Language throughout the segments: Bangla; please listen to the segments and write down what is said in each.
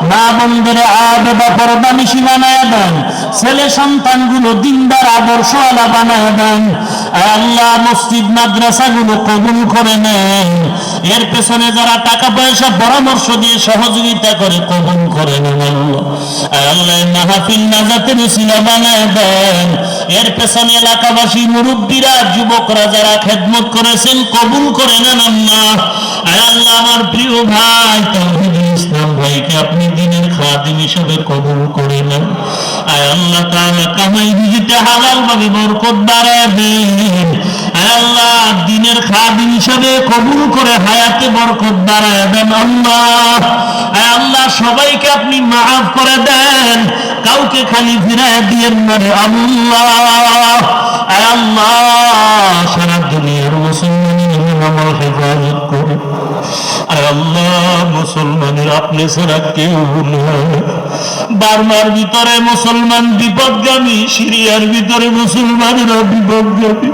মা বন্ধুরে আবেদা পরদানিশী বানায় দেন, ছেলে সন্তানগুলো দিনদার আদর্শওয়ালা বানায় দেন। আল্লাহ মসজিদ মাদ্রাসাগুলো কবুল করে নেন, এর পেছনে যারা টাকা পয়সা পরামর্শ দিয়ে সহযোগিতা করে কবুল করে নেন। আল্লাহ মাহফিল নাজাতের উসিলা বানায় দেন, এর পেছনে এলাকাবাসী মুরব্বীরা যুবকরা যারা খেদমত করেছেন কবুল করে নেন। আল্লাহ আমার প্রিয় ভাই তাওহীদুল ইসলাম ভাইকে আপনি দ্বীনের খাদিম হিসেবে কবুল করে নেন। আল্লাহ তাআলা কামাই রুজিতে হালাল ভাবে বরকত বাড়ায় দেন। আল্লাহ দ্বীনের খাদিম হিসেবে কবুল করে হায়াতে বরকত বাড়ায় দেন। আল্লাহ সবাইকে আপনি মাফ করে দেন, কাউকে খালি ফিরায় দিয়েন না রে আল্লাহ। সারা দুনিয়ার মুসলমানের আমার হেফাজত করে। আল্লাহ মুসলমানের আপনি ছাড়া কেউ নয়। বার্মার ভিতরে মুসলমান বিপদগামী, সিরিয়ার ভিতরে মুসলমানেরা বিপদগামী।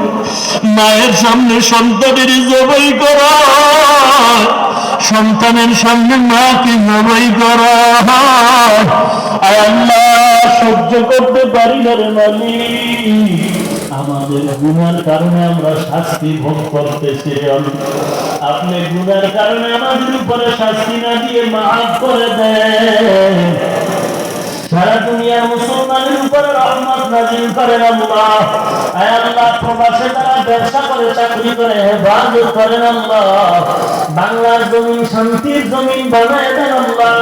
মায়ের সামনে সন্তানের জবাই করা, সন্তানের সামনে মাকে জবাই করা, আল্লাহ সহ্য করতে পারি না রে মালিক। আমাদের গুনার কারণে আমরা শাস্তি ভোগ করতেছি। আপনি গুনার কারণে আমাদের উপরে শাস্তি না দিয়ে মাফ করে দেন। সারা দুনিয়ার মুসলমানের উপরে রহমত নাযিল করেন আল্লাহ। আল্লাহ প্রবাসে যারা ব্যবসা করে চাকরি করে হেফাজত করেন আল্লাহ। বাংলার জমিন শান্তির জমিন বানায় দেন আল্লাহ।